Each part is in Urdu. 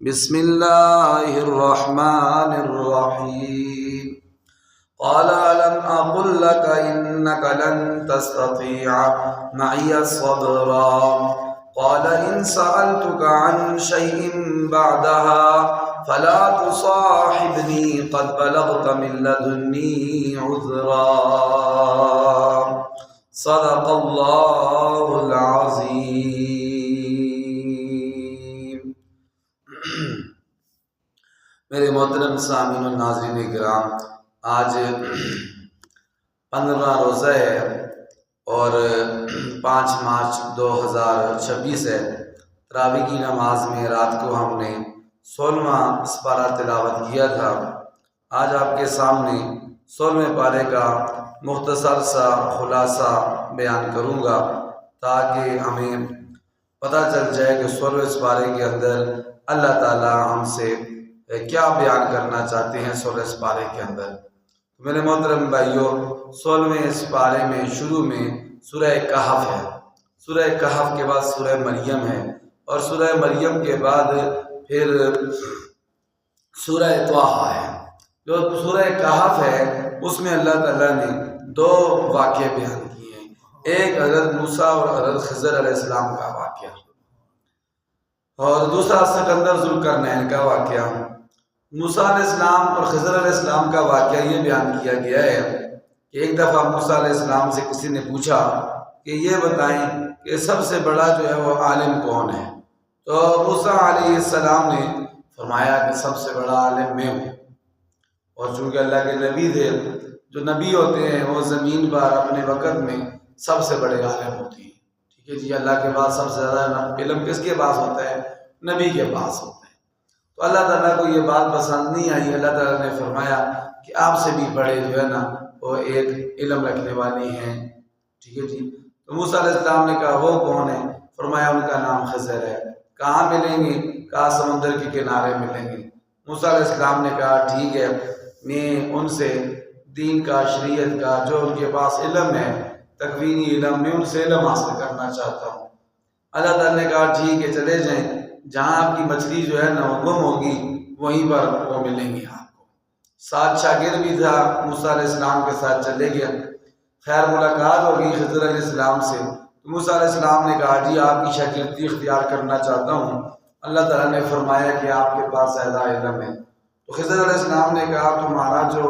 بسم اللہ الرحمن الرحیم قال ألم أقل لك إنك لن تستطيع معي صبرا قال إن سألتك عن شيء بعدها فلا تصاحبني قد بلغت من لدني عذرا صدق اللہ العظیم۔ میرے محترم سامعین و ناظرین کرام، آج 15 روزہ ہے اور 5 مارچ 2026 ہے۔ تراویح کی نماز میں رات کو ہم نے 16واں سپارہ تلاوت کیا تھا۔ آج آپ کے سامنے 16ویں پارے کا مختصر سا خلاصہ بیان کروں گا تاکہ ہمیں پتہ چل جائے کہ 16ویں سپارے کے اندر اللہ تعالی ہم سے کیا بیان کرنا چاہتے ہیں 16ویں سپارے کے اندر۔ میرے محترم بھائیوں، 16ویں سپارے میں شروع میں سورہ کہف ہے، سورہ کہف کے بعد سورہ مریم ہے، اور سورہ مریم کے بعد پھر سورہ طٰہٰ ہے۔ جو سورہ کہف ہے اس میں اللہ تعالیٰ نے 2 واقعے بیان کیے ہیں، ایک حضرت موسیٰ اور حضرت خضر علیہ السلام کا واقعہ، اور دوسرا سکندر ذوالقرنین کا واقعہ۔ موسیٰ علیہ السلام اور خضر علیہ السلام کا واقعہ یہ بیان کیا گیا ہے کہ ایک دفعہ موسیٰ علیہ السلام سے کسی نے پوچھا کہ یہ بتائیں کہ سب سے بڑا جو ہے وہ عالم کون ہے؟ تو موسیٰ علیہ السلام نے فرمایا کہ سب سے بڑا عالم میں ہوں، اور چونکہ اللہ کے نبی تھے، جو نبی ہوتے ہیں وہ زمین پر اپنے وقت میں سب سے بڑے عالم ہوتے ہیں، ٹھیک ہے جی۔ اللہ کے پاس سب سے زیادہ علم کس کے پاس ہوتا ہے؟ نبی کے پاس ہوتا ہے۔ تو اللہ تعالیٰ کو یہ بات پسند نہیں آئی، اللہ تعالیٰ نے فرمایا کہ آپ سے بھی بڑے جو ہے نا وہ ایک علم رکھنے والی ہیں، ٹھیک ہے جی۔ تو موسیٰ علیہ السلام نے کہا وہ کون ہے؟ فرمایا ان کا نام خضر ہے۔ کہاں ملیں گے؟ کہا سمندر کے کنارے ملیں گے۔ موسیٰ علیہ السلام نے کہا ٹھیک ہے، میں ان سے دین کا، شریعت کا جو ان کے پاس علم ہے، تکوینی علم، میں ان سے علم حاصل کرنا چاہتا ہوں۔ اللہ تعالیٰ نے کہا ٹھیک ہے، چلے جائیں، جہاں آپ کی مچھلی جو ہے نا وہ گم ہوگی وہیں پر وہ ملیں گی آپ کو۔ ساتھ شاگرد بھی تھا، موسیٰ علیہ السلام کے ساتھ چلے گیا۔ خیر ملاقات ہوگی خضر علیہ السلام سے، تو موسیٰ علیہ السلام نے کہا جی آپ کی شاگردی اختیار کرنا چاہتا ہوں۔ اللہ تعالیٰ نے فرمایا کہ آپ کے پاس زیادہ علم ہے۔ تو خضر علیہ السلام نے کہا تمہارا جو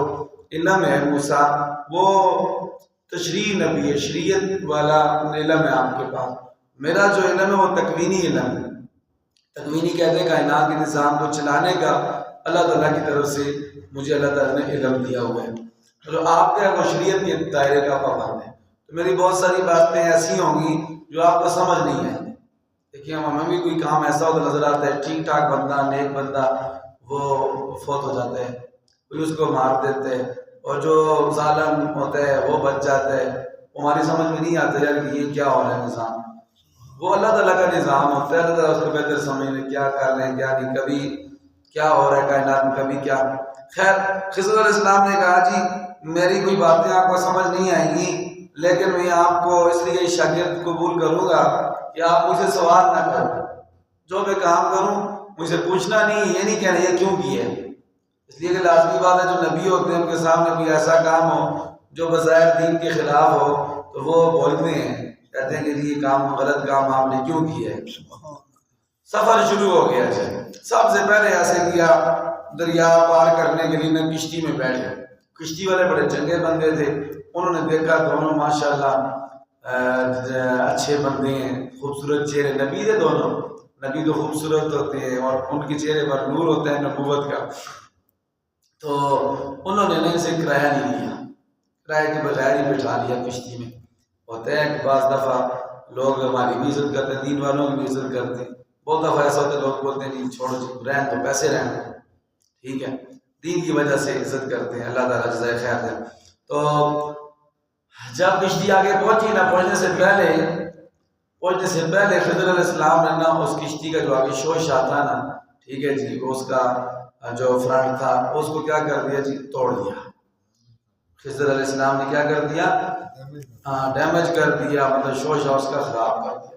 علم ہے موسیٰ وہ تشریع نبی ہے، شریعت والا علم ہے آپ کے پاس، میرا جو علم ہے وہ تکوینی علم ہے۔ تکوینی کہتے ہیں کائنات کے نظام کو چلانے کا اللہ تعالیٰ کی طرف سے مجھے اللہ تعالیٰ نے علم دیا ہوا ہے، جو آپ کا وہ شریعت کے دائرے کا پابند ہے۔ تو میری بہت ساری باتیں ایسی ہوں گی جو آپ کو سمجھ نہیں آئیں گی۔ دیکھیے ہمیں بھی کوئی کام ایسا ہوتا نظر آتا ہے، ٹھیک ٹھاک بندہ، نیک بندہ، وہ فوت ہو جاتا ہے، کوئی اس کو مار دیتے ہے، اور جو ظالم ہوتا ہے وہ بچ جاتا ہے، ہماری سمجھ میں نہیں آتا یار کہ یہ کیا ہو رہا ہے نظام۔ وہ اللہ تعالیٰ کا نظام ہوتا ہے، اللہ تعالیٰ اس کو بہتر سمجھ لیں کیا کر رہے ہیں کیا نہیں، کبھی کیا ہو رہا ہے کائنات میں، کبھی کیا۔ خیر خضر علیہ السلام نے کہا جی میری کوئی باتیں آپ کو سمجھ نہیں آئیں گی، لیکن میں آپ کو اس لیے شاگرد قبول کروں گا کہ آپ مجھے سوال نہ کریں، جو میں کام کروں مجھے پوچھنا نہیں، یہ نہیں کہنا یہ کیوں کیا ہے، اس لیے کہ لازمی بات ہے جو نبی ہوتے ہیں ان کے سامنے کوئی ایسا کام ہو جو بظاہر دین کے خلاف ہو تو وہ بولتے ہیں، کہتے ہیں کہ یہ کام غلط کام آپ نے کیوں کیا ہے۔ سفر شروع ہو گیا جی۔ سب سے پہلے ایسے کیا، دریا پار کرنے کے لیے نہ کشتی میں بیٹھ گئے۔ کشتی والے بڑے چنگے بندے تھے، انہوں نے دیکھا دونوں ماشاءاللہ اچھے بندے ہیں، خوبصورت چہرے، نبی تھے دونوں، نبی تو خوبصورت ہوتے ہیں اور ان کے چہرے پر نور ہوتا ہے نبوت کا۔ تو انہوں نے ان سے کرایہ نہیں لیا، کرایہ کے بغیر ہی بٹھا لیا کشتی میں۔ ہوتا ہے کہ بعض دفعہ لوگ ہماری بھی عزت کرتے ہیں، دین والوں کی بھی عزت کرتے ہیں، بہت دفعہ ایسا ہوتا ہے لوگ بولتے ہیں نہیں چھوڑو جی رہن تو پیسے رہن دو، ٹھیک ہے، دین کی وجہ سے عزت کرتے ہیں، اللہ تعالیٰ جزائے خیر دے۔ تو جب کشتی آگے پہنچی نہ پہنچنے سے پہلے خضر علیہ السلام نے نہ اس کشتی کا جو آگے شوش آتا نا، ٹھیک ہے جی، اس کا جو فرنٹ تھا اس کو کیا کر دیا جی، توڑ دیا۔ خضر علیہ السلام نے کیا کر دیا؟ ڈیمیج کر دیا، مطلب شوش اس کا خراب کر دیا۔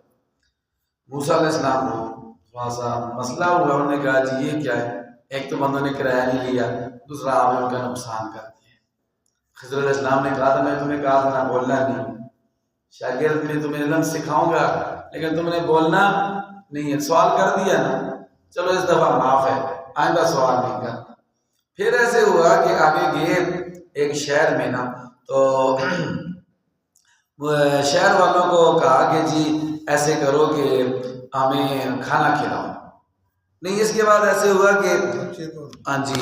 موسیٰ علیہ السلام کو تھوڑا سا مسئلہ ہوا، انہوں نے کہا جی یہ کیا ہے، ایک تو بندوں نے کرایہ نہیں لیا، دوسرا آپ نے ان کا نقصان کر دیا۔ خضر علیہ السلام نے کہا تھا میں تمہیں کہا تھا نہ بولنا نہیں، شاگرد میں تمہیں علم سکھاؤں گا لیکن تم نے بولنا نہیں ہے، سوال کر دیا نا، چلو اس دفعہ معاف ہے، آئندہ سوال نہیں کرنا۔ پھر ایسے ہوا کہ آگے گئے ایک شہر میں نا، تو شہر والوں کو کہا کہ جی ایسے کرو کہ ہمیں کھانا کھلاؤ۔ نہیں، اس کے بعد ایسے ہوا کہ ہاں جی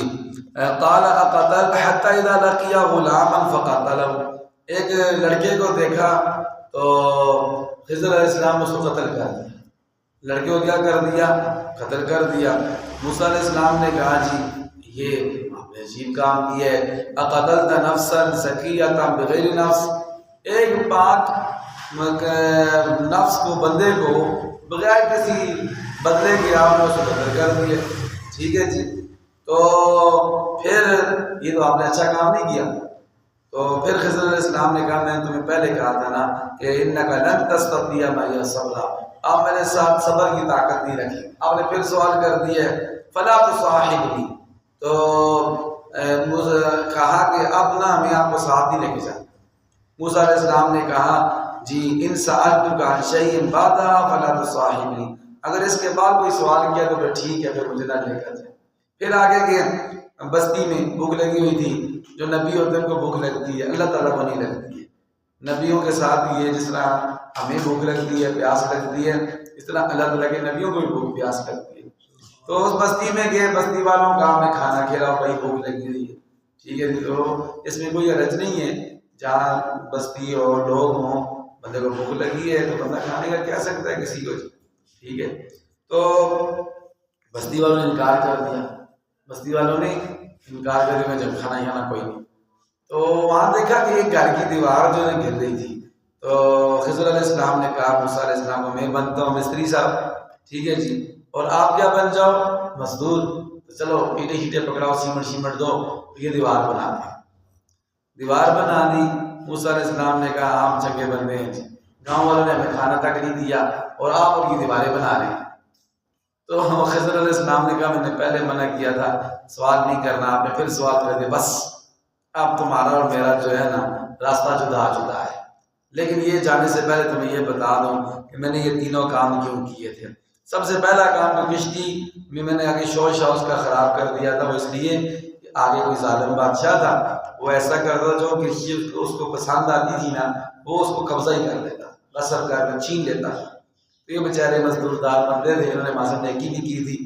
قال اقتل حتى اذا لقي غلاما فقتله، ایک لڑکے کو دیکھا تو خضر علیہ السلام نے اس کو قتل کر دیا، لڑکے کو کیا کر دیا، قتل کر دیا۔ موسیٰ علیہ السلام نے کہا جی یہ آپ نے عجیب کام کیا ہے، اقتلت نفسا زکیۃ بغیر نفس، ایک پاک نفس کو، بندے کو بغیر کسی بدلے کے آپ نے اس کو قتل کر دیا۔ ٹھیک ہے جی، تو پھر یہ تو آپ نے اچھا کام نہیں کیا۔ تو پھر خضر علیہ السلام نے کہا میں نے تمہیں پہلے کہا تھا نا کہ انک لن تستطیع معی صبرا، آپ میرے ساتھ صبر کی طاقت نہیں رکھی، آپ نے پھر سوال کر دیا فلا تصاحبنی، تو کہا کہ اب نہ ہمیں آپ کو ساتھ ہی لے کے جائیں۔ موسیٰ علیہ السلام نے کہا جی ان سألتک عن شیء بعدها فلا تصاحبنی، اگر اس کے بعد کوئی سوال کیا تو پھر ٹھیک ہے، پھر مجھے نہ لے کر جائے۔ پھر آگے کے بستی میں بھوک لگی ہوئی تھی، جو نبی ہوتے ہیں ان کو بھوک لگتی ہے، اللہ تعالیٰ کو نہیں لگتی ہے۔ نبیوں کے ساتھ یہ جس طرح ہمیں بھوک لگتی ہے، پیاس لگتی ہے، اس طرح اللہ تعالیٰ کے نبیوں کو بھی بھوک پیاس لگتی ہے۔ تو اس بستی میں گئے، بستی والوں کا ہمیں کھانا کھلاؤ، بھائی بھوک لگی ہوئی ہے۔ ٹھیک ہے جی، تو اس میں کوئی حرج نہیں ہے، جہاں بستی اور لوگ ہوں، بندے کو بھوک لگی ہے تو بندہ کھانے کا کہہ سکتا ہے کسی کو۔ ٹھیک ہے، تو بستی والوں نے انکار کر دیا، بستی والوں نے انکار کر دیا، جب کھانا کھانا کوئی نہیں۔ تو وہاں دیکھا کہ ایک گھر کی دیوار جو ہے گر رہی تھی، تو خضر علیہ السلام نے کہا موسیٰ علیہ السلام کو میں بنتا ہوں مستری صاحب، ٹھیک ہے جی، اور آپ کیا بن جاؤ، مزدور، تو چلو اینٹیں شیٹیں پکڑاؤ، سیمنٹ دو، یہ دیوار بنا دیں۔ دیوار بنا دی۔ موسیٰ علیہ السلام نے کہا آپ چنگے بندے ہیں جی، گاؤں والوں نے ہمیں کھانا تک نہیں دیا اور آپ ان کی دیواریں بنا رہے ہیں۔ تو خضر علیہ السلام نے کہا میں نے پہلے منع کیا تھا سوال نہیں کرنا، آپ نے پھر سوال کر دیا، بس اب تمہارا اور میرا جو ہے نا راستہ جدا جدا ہے، لیکن یہ جانے سے پہلے تمہیں یہ بتا دوں کہ میں نے یہ تینوں کام کیوں کیے تھے۔ سب سے پہلا کام تو کشتی میں نے آگے شور شاؤس کا خراب کر دیا تھا، وہ اس لیے کہ آگے کوئی ظالم بادشاہ تھا، وہ ایسا کرتا جو کشتی اس کو پسند آتی تھی نا، وہ اس کو قبضہ ہی کر لیتا، غصب کر کے چھین لیتا۔ تو یہ بیچارے مزدوردار بندے تھے، انہوں نے وہاں سے نیکی بھی کی تھی،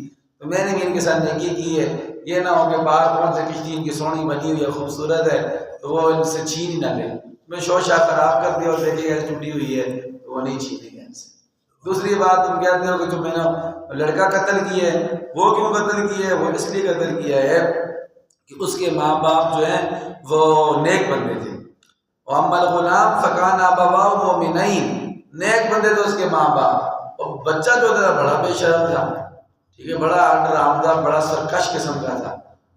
تو میں نے بھی ان کے ساتھ نیکی کی ہے، یہ نہ ہو کہ باہر کون سے کشتی ان کی سونی بنی ہوئی ہے، خوبصورت ہے، تو وہ ان سے چھین ہی نہ لے۔ میں شوشا خراب کر دیا اور دیکھے گا ٹوٹی ہوئی ہے تو وہ نہیں چھینے گا ان سے۔ دوسری بات تم کہتے ہو کہ جو میں نے لڑکا قتل کیا ہے، وہ کیوں قتل کیا ہے؟ وہ اس لیے قتل کیا ہے کہ اس کے ماں باپ جو ہیں وہ نیک بندے تھے، وَأَمَّا الْغُلَامُ فَكَانَ أَبَوَاهُ مُؤْمِنَيْنِ، نیک بندے تھے اس کے ماں باپ، اور بچہ جو تھا بڑا بے شرم تھا، ٹھیک ہے، بڑا ڈرامدہ، بڑا سرکش قسم کا تھا۔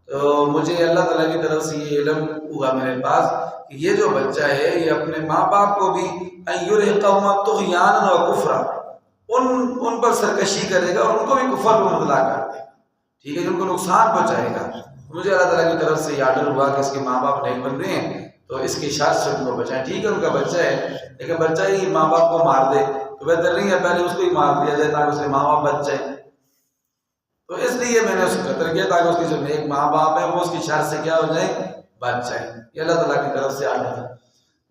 تو مجھے اللہ تعالیٰ کی طرف سے یہ علم ہوا میرے پاس کہ یہ جو بچہ ہے یہ اپنے ماں باپ کو بھی أَن يُرْهِقَهُمَا طُغْيَانًا وَكُفْرًا، ان پر سرکشی کرے گا اور ان کو بھی کفر میں مبتلا کر دے گا، ٹھیک ہے، ان کو نقصان پہنچائے گا۔ مجھے اللہ تعالیٰ کی طرف سے یہ آرڈر ہوا کہ اس کے ماں باپ نیک بندے ہیں تو اس کی شر سے ان کو بچائیں۔ ٹھیک ہے، ان کا بچہ ہے لیکن بچہ ہی ماں باپ کو مار دے تو بہتر نہیں ہے، پہلے اس کو ہی مار دیا جائے تاکہ اس کے ماں باپ بچ جائیں۔ تو اس لیے میں نے اس کو قتل کیا تاکہ اس کے جو نیک ماں باپ ہیں وہ اس کی شر سے کیا ہو جائیں، بچ جائیں۔ یہ اللہ تعالیٰ کی طرف سے آرڈر ہے۔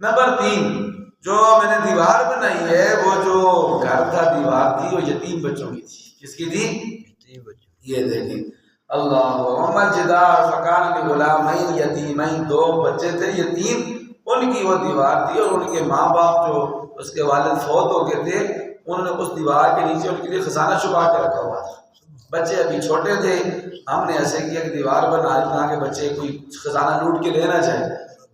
نمبر 3، جو میں نے دیوار بنائی ہے، وہ جو گھر تھا، دیوار تھی، وہ یتیم بچوں کی تھی۔ کس کی تھی؟ یہ دیکھیں اللہ، وَأَمَّا الْجِدَارُ فَكَانَ لِغُلَامَيْنِ يَتِيمَيْنِ، 2 بچے تھے یتیم، ان کی وہ دیوار تھی، اور ان کے ماں باپ جو اس کے والد فوت ہو گئے تھے، انہوں نے اس دیوار کے نیچے ان کے لیے خزانہ چھپا کے رکھا ہوا تھا۔ بچے ابھی چھوٹے تھے، ہم نے ایسے کیا کہ دیوار بنا دی تاکہ بچے کوئی خزانہ لوٹ کے لینا چاہے،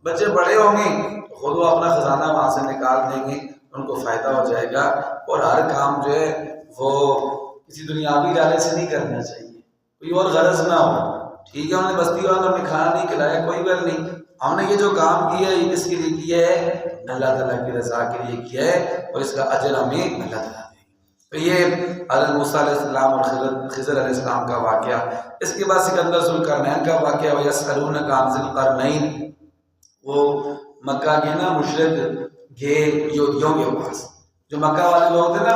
بچے بڑے ہوں گے تو خود وہ اپنا خزانہ وہاں سے نکال دیں گے، ان کو فائدہ ہو جائے گا، اور ہر کام جو ہے وہ کسی دنیاوی لالچ سے نہیں کرنا چاہیے، کوئی اور غرض نہ ہو۔ ٹھیک ہے، انہوں نے بستی والوں نے کھانا نہیں کھلایا، کوئی بات نہیں، ہم نے یہ جو کام کیا ہے یہ کس کے لیے کیا ہے؟ اللہ تعالیٰ کی رضا کے لیے کیا ہے، اور اس کا اجر ہمیں اللہ تعالیٰ دے گا۔ تو یہ حضرت موسیٰ علیہ السلام اور خضر علیہ السلام کا واقعہ. اس کے بعد سکندر ذوالقرنین کا واقعہ. وَيَسْأَلُونَكَ عَنِ ذِي الْقَرْنَيْنِ، وہ مکہ کے نا مشرک گئے یہودیوں کے پاس. جو مکہ والے لوگ تھے نا،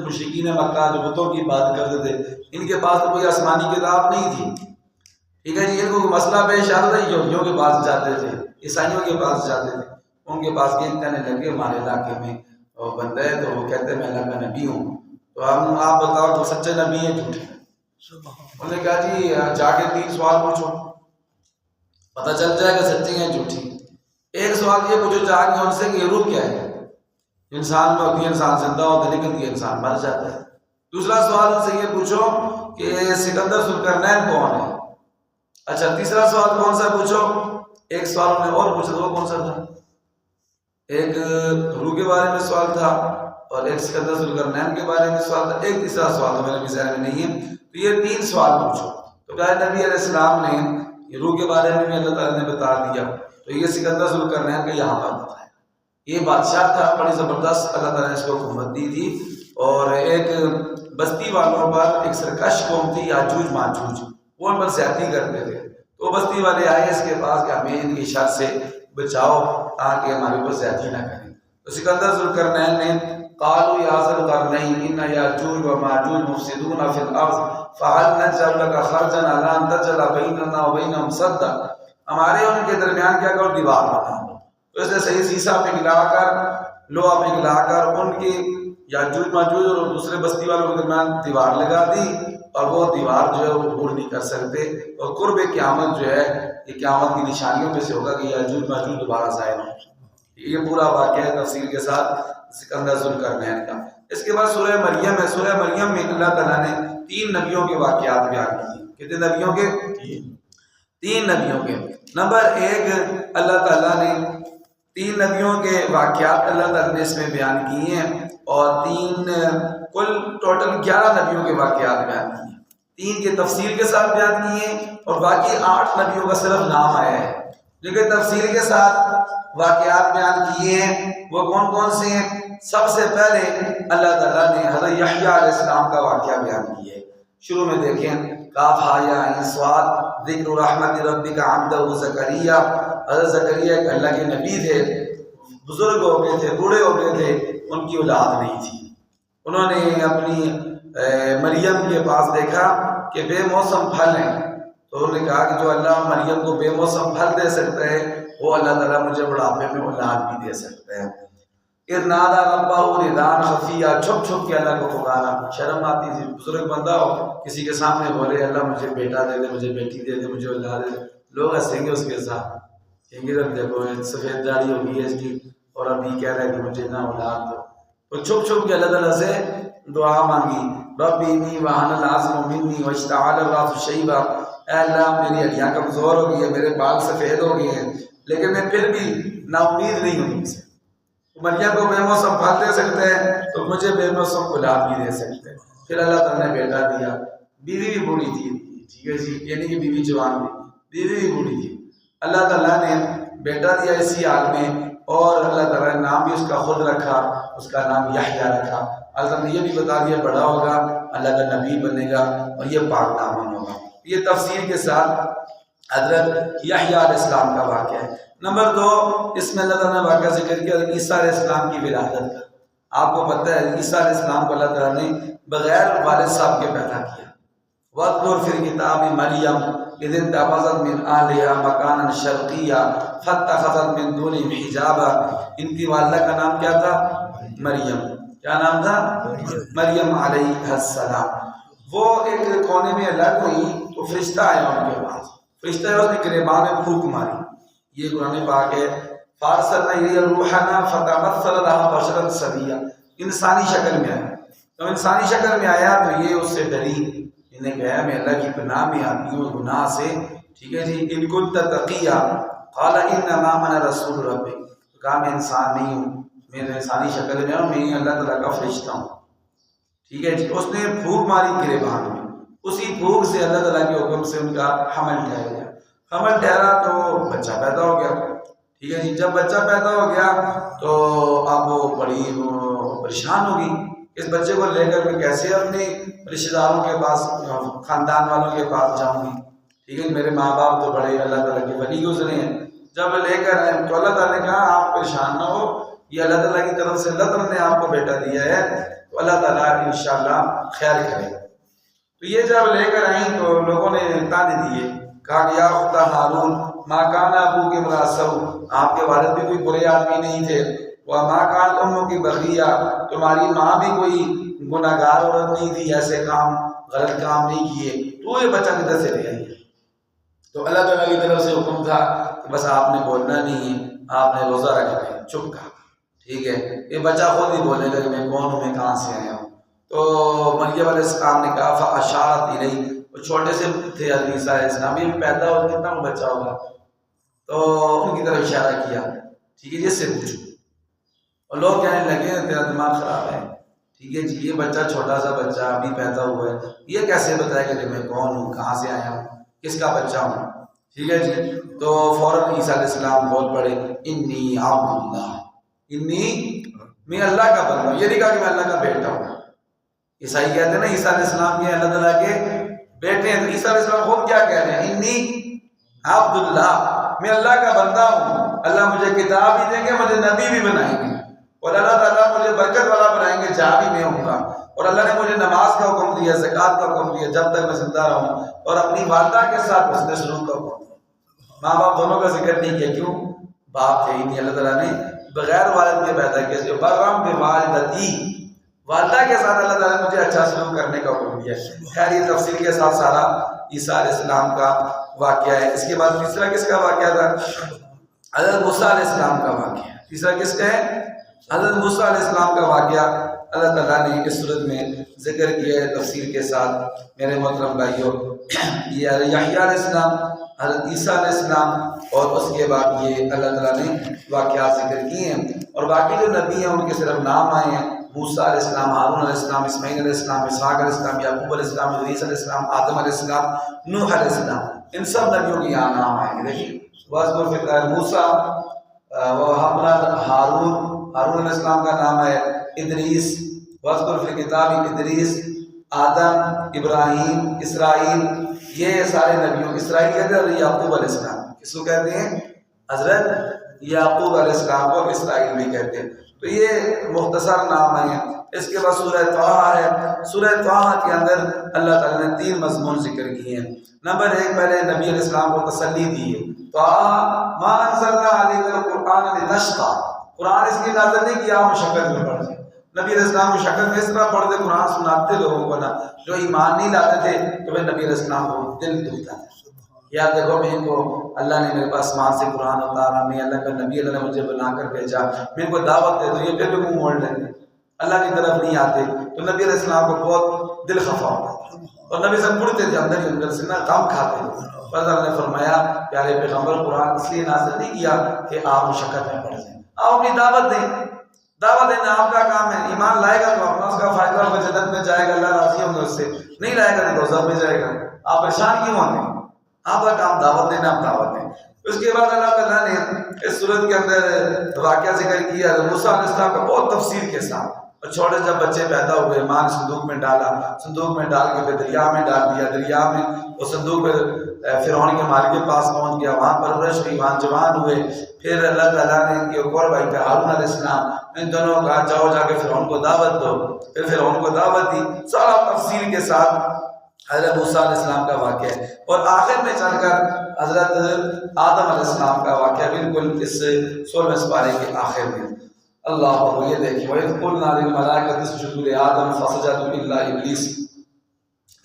مشرکین مکہ جو بتوں کی بات کرتے تھے، ان کے پاس تو کوئی آسمانی کتاب نہیں تھی. ٹھیک ہے جی، ان کو مسئلہ پیش آتا تھا، یہودیوں کے پاس جاتے تھے، عیسائیوں کے پاس جاتے تھے. ان کے پاس گئے، کہنے لگے ہمارے علاقے میں بندہ ہے تو وہ کہتے ہیں میں اللہ کا نبی ہوں، تو ہم آپ بتاؤ تو سچے نبی ہیں جھوٹے؟ انہوں نے کہا جی جا کے 3 سوال پوچھو، پتہ چل جائے گا سچی ہیں جھوٹی. ایک سوال یہ پوچھو جا کے ان سے کہ یہ روح کیا ہے؟ انسان میں ہوتی ہے، انسان زندہ ہوتا ہے لیکن یہ انسان مر جاتا ہے. دوسرا سوال ان سے یہ پوچھو کہ سکندر ذوالقرنین کون ہے؟ اچھا، تیسرا سوال کون سا پوچھو؟ ایک سوال انہوں نے اور پوچھا، وہ کون سا تھا؟ ایک روح کے بارے میں سوال تھا اور ایک سکندر ذوالقرنین کے بارے میں سوال تھا. ایک تیسرا سوال تو میرے بھی ذہن میں نہیں ہے. تو یہ 3 سوال پوچھو. تو کہا نبی علیہ السلام نے یہ روح کے بارے میں بھی اللہ تعالیٰ نے بتا دیا، تو یہ سکندر ذوالقرنین کا یہاں پر بتایا. یہ بادشاہ تھا، بڑی زبردست اللہ تعالیٰ نے اس کو حکومت دی تھی. اور ایک بستی والوں پر ایک سرکش قوم تھی یاجوج ماجوج، وہ ان پر زیادتی کرتے تھے. تو بستی والے آئے اس کے پاس کہ ہمیں ان کی شر سے بچاؤ تاکہ ہمارے اوپر زیادتی نہ کریں. تو سکندر ذوالقرنین نے قالوا یا ذا القرنین ان یاجوج و ماجوج مفسدون فی الارض فهل نجعل لك خرجا على ان تجعل بیننا وبینهم سدا، ہمارے ان کے درمیان کیا کرو دیوار بنا دو. تو اس نے صحیح سیسا پگھلا کر، لوہا پگھلا کر ان کی یاجوج ماجوج اور دوسرے بستی والوں کے درمیان دیوار لگا دی، اور وہ دیوار جو ہے وہ عبور نہیں کر سکتے. اور قرب قیامت جو ہے یہ قیامت کی نشانیوں میں سے ہوگا کہ یاجوج ماجوج دوبارہ ظاہر ہوں. یہ پورا واقعہ ہے تفصیل کے ساتھ سکندر ذوالقرنین کا. اس کے بعد سورہ مریم ہے. سورہ مریم میں اللہ تعالیٰ نے 3 نبیوں کے واقعات بیان کیے. کتنے نبیوں کے؟ 3 نبیوں کے. نمبر 1 اللہ تعالیٰ نے 3 نبیوں کے واقعات اللہ تعالیٰ نے اس میں بیان کیے ہیں، اور 3 کل ٹوٹل 11 نبیوں کے واقعات بیان کیے ہیں. 3 کے تفصیل کے ساتھ بیان کیے ہیں اور باقی 8 نبیوں کا صرف نام آیا ہے، لیکن تفصیل کے ساتھ واقعات بیان کیے ہیں. وہ کون کون سے ہیں؟ سب سے پہلے اللہ تعالیٰ نے حضرت یحییٰ علیہ السلام کا واقعہ بیان کیا ہے. شروع میں دیکھیں کاف ہا یا عین صاد، ذکر رحمت ربک عبدہ زکریا. حضرت زکریا ایک اللہ کے نبی تھے، بزرگ ہو گئے تھے، بوڑھے ہو گئے تھے، ان کی اولاد نہیں تھی. انہوں نے اپنی مریم کے پاس دیکھا کہ بے موسم پھل ہیں، تو انہوں نے کہا کہ جو اللہ مریم کو بے موسم پھل دے سکتا ہے وہ اللہ تعالیٰ مجھے بڑھاپے میں اولاد بھی دے سکتا ہے. اذ نادى ربه نداء خفيا، چھپ چھپ کے اللہ کو پکارا. شرم آتی تھی، بزرگ بندہ ہو کسی کے سامنے بولے اللہ مجھے بیٹا دے دے، مجھے بیٹی دے دے، مجھے اولاد دے دے، لوگ ہنسیں گے اس کے ساتھ، کہیں گے دیکھو سفید داڑھی ہوگی ہے اس کی اور ابھی کہہ رہا ہے کہ مجھے نہ اولاد دو. تو چھپ چھپ کے اللہ تعالیٰ سے دعا مانگی. رب انی وہن العظم منی واشتعل الراس شیبا، اے اللہ میری ہڈیاں کمزور ہو گئی ہیں، میرے بال سفید ہو گئے ہیں، لیکن میں پھر بھی نا امید نہیں ہوں تم سے. مریم کو بے موسم پھل دے سکتے ہیں تو مجھے بے موسم اولاد بھی دے سکتے ہیں. پھر اللہ تعالیٰ نے بیٹا دیا. بیوی بھی بوڑھی تھی، ٹھیک ہے جی، یہ نہیں کہ بیوی جوان تھی، بیوی بھی بوڑھی تھی. اللہ تعالیٰ نے بیٹا دیا اسی حال میں، اور اللہ تعالیٰ نے نام بھی اس کا خود رکھا، اس کا نام یحییٰ رکھا. اللہ تعالیٰ نے یہ بھی بتا دیا بڑا ہوگا، اللہ کا نبی بنے گا اور یہ پاک دامن ہوگا. یہ تفسیر کے ساتھ حضرت یحییٰ علیہ السلام کا واقعہ ہے. نمبر 2 اس میں اللہ تعالیٰ نے واقعہ ذکر کیا عیسیٰ علیہ السلام کی ولادت کا. آپ کو پتہ ہے عیسیٰ علیہ السلام کو اللہ تعالیٰ نے بغیر والد صاحب کے پیدا کیا. وَاذْكُرْ فِي الْكِتَابِ مَرْيَمَ إِذِ انتَبَذَتْ مِنْ أَهْلِهَا مَكَانًا شَرْقِيًّا فَاتَّخَذَتْ مِنْ دُونِهِمْ حِجَابًا. ان کی والدہ کا نام کیا تھا؟ مریم. کیا نام تھا؟ مریم علیہ السلام. وہ ایک کونے میں الگ ہوئی تو فرشتہ آیا ان کے پاس. فرشتہ ہے، اس نے گریبان میں پھونک ماری. یہ قرآن پاک ہے. فارسلنا الیہ روحنا فتمثل لها بشرا سویا. انسانی شکل میں آیا. تو انسانی شکل میں آیا تو یہ اس سے ڈری. انہیں کہا میں اللہ کی پناہ میں آتی ہوں گناہ سے. ٹھیک ہے جی. ان کنت تقیا قال انما انا رسول ربک. کہا میں انسان نہیں ہوں، میں انسانی شکل میں ہوں، میں اللہ تعالیٰ کا فرشتہ ہوں. ٹھیک ہے جی. اس نے پھونک ماری گریبان میں. اسی پھونک سے اللہ تعالیٰ کے حکم سے ان کا حمل ٹھہر گیا. حمل ٹھہرا تو بچہ پیدا ہو گیا. ٹھیک ہے جی. جب بچہ پیدا ہو گیا تو اب وہ بڑی پریشان ہوگی. اس بچے کو لے کر میں کیسے اپنی رشتہ داروں کے پاس، خاندان والوں کے پاس جاؤں گی؟ ٹھیک ہے، میرے ماں باپ تو بڑے اللہ تعالیٰ کے ولی گزرے ہیں، جب لے کر آئے تو اللہ تعالیٰ نے کہا آپ پریشان نہ ہو، یہ اللہ تعالیٰ کی طرف سے اللہ تعالیٰ نے آپ کو بیٹا دیا ہے، تو اللہ تعالیٰ انشاءاللہ خیر کرے گا۔ تو یہ جب لے کر آئیں تو لوگوں نے تانے دیے، کہا کہ یا اخت ہارون ما کان ابوک امرأ سوء، آپ کے والد بھی کوئی برے آدمی نہیں تھے، وما کانت امک بغیہ، تمہاری ماں بھی کوئی گناہ گار عورت نہیں تھی، ایسے کام غلط کام نہیں کیے، تو یہ بچہ کدھر سے لے آئی؟ تو اللہ تعالیٰ کی طرف سے حکم تھا کہ بس آپ نے بولنا نہیں ہے، آپ نے روزہ رکھنا ہے، چپ کر، ٹھیک ہے۔ یہ بچہ خود ہی بولنے لگا میں کون ہوں، میں کہاں سے آیا ہوں۔ تو مریم علیہ السلام نے کہا فاشارت الیہ، وہ چھوٹے سے تھے حضرت عیسیٰ علیہ السلام، یہ پیدا ہو کتنا بچہ ہوگا، تو ان کی طرف اشارہ کیا، ٹھیک ہے جس سے پوچھو، اور لوگ کہنے لگے تیرا دماغ خراب ہے، ٹھیک ہے جی، یہ بچہ چھوٹا سا بچہ ابھی پیدا ہوا ہے، یہ کیسے بتائے گا کہ میں کون ہوں، کہاں سے آیا ہوں، کس کا بچہ ہوں، ٹھیک ہے جی۔ تو فوراً عیسیٰ علیہ السلام بول پڑے انی عبد اللہ، انی میں اللہ کا بندہ ہوں، یہ نہیں کہا کہ میں اللہ کا بیٹا ہوں۔ عیسائی کہتے ہیں نا عیسیٰ علیہ السلام کے اللہ تعالیٰ کے بیٹے ہیں، تو عیسیٰ علیہ السلام خود کیا کہہ رہے ہیں، انی عبد اللہ، میں اللہ کا بندہ ہوں، اللہ مجھے کتاب بھی دیں گے، مجھے نبی بھی بنائیں گے، اور اللہ تعالیٰ مجھے برکت والا بنائیں گے جہاں بھی میں ہوں گا، اور اللہ نے مجھے نماز کا حکم دیا، زکوٰۃ کا حکم دیا جب تک میں زندہ رہوں، اور اپنی والدہ کے ساتھ حسن سلوک کا حکم دیا۔ ماں باپ دونوں کا ذکر نہیں کیا، کیوں؟ باپ تھے ہی نہیں، اللہ تعالیٰ نے بغیر والد کے پیدا کیا، جو برم بوالدتی، والدہ کے ساتھ اللہ تعالیٰ نے مجھے اچھا سلوک کرنے کا حکم دیا۔ خیر یہ تفصیل کے ساتھ سارا عیسیٰ علیہ السلام کا واقعہ ہے۔ اس کے بعد تیسرا کس کا واقعہ تھا؟ حضرت موسیٰ علیہ السلام کا واقعہ۔ تیسرا کس کا ہے؟ حضرت موسیٰ علیہ السلام کا واقعہ اللہ تعالیٰ نے اس صورت میں ذکر کیا ہے تفصیل کے ساتھ۔ میرے محترم بھائیوں، یہ یحییٰ علیہ السلام، حضرت عیسیٰ علیہ السلام، اور اس کے بعد یہ اللہ تعالیٰ نے واقعات ذکر کیے ہیں، اور باقی جو نبی ہیں ان کے صرف نام آئے ہیں، موسیٰ علیہ السلام، ہارون علیہ السلام، اسماعیل علیہ السلام، اسحاق علیہ السلام، یعقوب علیہ السلام، ادریس علیہ السلام، آدم علیہ السلام، نوح علیہ السلام، ان سب نبیوں کے یہاں نام آئیں گے۔ دیکھیے وَاذْكُرْ فِي الْكِتَابِ موسیٰ، وہ اپنا ہارون علیہ السلام کا نام ہے ادریس، وَاذْكُرْ فِي الْكِتَابِ ادریس، آدم، ابراہیم، اسرائیل، یہ سارے نبیوں، اسرائیل کہتے ہیں یعقوب علیہ السلام، کس کو کہتے ہیں؟ حضرت یعقوب علیہ السلام کو اسرائیل بھی کہتے ہیں۔ تو یہ مختصر نام ہیں۔ اس کے بعد سورہ طٰہٰ ہے۔ سورہ طٰہٰ کے اندر اللہ تعالیٰ نے 3 مضمون ذکر کیے ہیں۔ نمبر 1، پہلے نبی علیہ السلام کو تسلی دی ہے، طٰہٰ مَا أَنزَلْنَا عَلَيْكَ الْقُرْآنَ لِتَشْقَىٰ، قرآن اس لیے نازل نہیں کیا مشقت میں پڑھ جائے۔ نبی علیہ السلام مشقت میں اس طرح پڑھتے قرآن سناتے لوگوں کو نا، جو ایمان نہیں لاتے تھے تو پھر نبی علیہ السلام کو دل دکھتا تھا، یار دیکھو میں ان کو اللہ نے میرے پاس آسمان سے قرآن اتارا، میں اللہ کا نبی، اللہ نے مجھے بنا کر بھیجا، میں ان کو دعوت دے دوں، یہ پھر بھی منہ موڑ لیتے، اللہ کی طرف نہیں آتے، تو نبی علیہ السلام کو بہت دل خفا ہوتا تھا، اور نبی سے پڑھتے تھے اندر ہی اندر سے نا، غم کھاتے تھے۔ پر اللہ نے فرمایا پیارے پیغمبر قرآن اس لیے نازل نہیں کیا کہ آپ مشقت میں پڑ جائیں، آپ اپنی دعوت دیں، دعوت دینا آپ کا کام ہے، ایمان لائے گا تو اپنا اس کا فائدہ ہوگا، جنت میں جائے گا، اللہ راضی ہوں گے اس سے، نہیں لائے گا تو دوزخ میں جائے گا، آپ پریشان کیوں ہوتے ہیں؟ آپ کا کام دعوت دینا، آپ دعوت دیں۔ اس کے بعد اللہ تعالیٰ نے اس صورت کے اندر واقعہ ذکر کیا موسیٰ علیہ السلام کا بہت تفصیل کے ساتھ، اور چھوٹے جب بچے پیدا ہوئے، ماں نے صندوق میں ڈالا، صندوق میں ڈال کے پھر دریا میں ڈال دیا، دریا میں وہ صندوق فرعون کے مال کے پاس پہنچ گیا، وہاں پرورش ہوئی، وہاں جوان ہوئے، پھر اللہ تعالیٰ نے ان کے ایک اور بھائی تھے ہارون علیہ السلام، ان دونوں کو کہا جاؤ جا کے فرعون کو دعوت دو، پھر فرعون کو دعوت دی، سارا تفصیل کے ساتھ حضرت موسیٰ علیہ السلام کا واقعہ ہے، اور آخر میں چل کر حضرت آدم علیہ السلام کا واقعہ بالکل اس 16ویں سپارے کے آخر میں۔ اللہ کو یہ دیکھیں وَإِذْ قُلْنَا لِلْمَلَائِكَةِ اسْجُدُوا لِآدَمَ فَسَجَدُوا إِلَّا إِبْلِيسَ،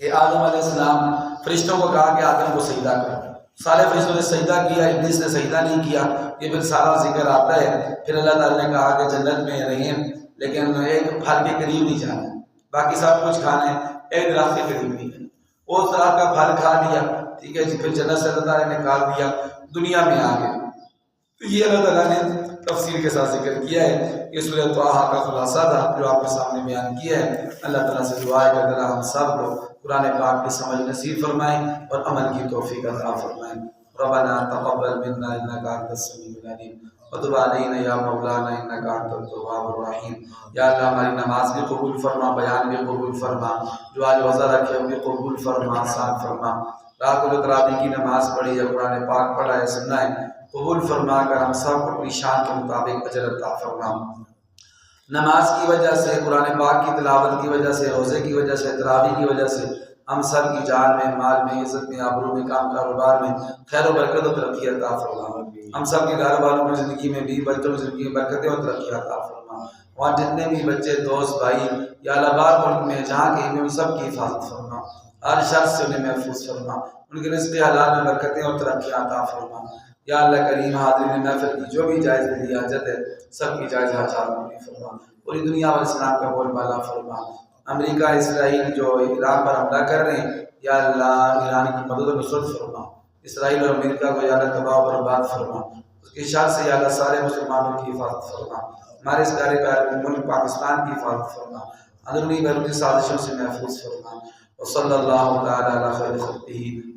کہ آدم علیہ السلام فرشتوں کو کہا کہ آدم کو سجدہ کرو، سارے فرشتوں نے سجدہ کیا، ابلیس نے سجدہ نہیں کیا، یہ پھر سارا ذکر آتا ہے۔ پھر اللہ تعالیٰ نے کہا کہ جنت میں رہیں لیکن ایک پھل کے قریب نہیں جانا، باقی سب کچھ کھانا ہے، ایک درخت کے قریب نہیں جانا، اس درخت کا پھل کھا لیا، ٹھیک ہے جی، پھر جنت سے اللہ تعالیٰ نے نکال دیا، دنیا میں آ گئے۔ تو یہ اللہ تعالیٰ نے تفصیل کے ساتھ ذکر کیا ہے، یہ سورہ طٰہٰ کا خلاصہ تھا جو آپ کے سامنے بیان کیا ہے۔ اللہ تعالیٰ سے دعا ہے کہ اللہ ہم سب کو قرآن پاک کی سمجھ نصیب فرمائیں اور عمل کی توفیق عطا فرمائیں۔ ربنا تقبل منا انک انت السمیع العلیم وتب علینا یا مولانا انک انت التواب الرحیم۔ یا اللہ ہماری نماز بھی قبول فرما، بیان بھی قبول فرما، جو آج روزہ رکھے وہ بھی قبول فرما، آسان فرما۔ رات التراویح کی نماز پڑھی یا قرآن پاک پڑھا ہے سننا ہے، قبول فرما کر ہم سب کو اپنی شان کے مطابق اجر عطا فرما۔ نماز کی وجہ سے، قرآن پاک کی تلاوت کی وجہ سے، روزے کی وجہ سے، تراویح کی وجہ سے ہم سب کی جان میں، مال میں، عزت میں، آبرو میں، کام کاروبار میں خیر و برکت و ترقی عطا فرما۔ ہم سب کے گھر والوں کی زندگی میں بھی، بچوں کی زندگی میں برکتیں اور ترقی عطا فرما۔ وہاں جتنے بھی بچے، دوست، بھائی یا اللہ بار ملک میں جہاں کہیں بھی ان سب کی حفاظت فرما، ہر شر سے انہیں محفوظ فرما، ان کے رزق حلال میں برکتیں اور ترقی عطا فرما۔ یا اللہ کریم حاضرین محفل کی جو بھی جائز دلی حاجت ہے سب کی جائز حاجات پوری فرما، پوری دنیا اور اسلام کا بول بالا فرما۔ امریکہ اسرائیل جو ایران پر حملہ کر رہے ہیں، یا اللہ ایران کی مدد و نصرت فرما، اسرائیل اور امریکہ کو یا اللہ تباہ و برباد فرما، اس کی شر سے یا اللہ سارے مسلمانوں کی حفاظت فرما، ہمارے اس پیارے پیارے ملک پاکستان کی حفاظت فرما، اندرونی بیرونی سازشوں سے محفوظ فرما۔ وصلی اللہ تعالی علی خیر خلقہ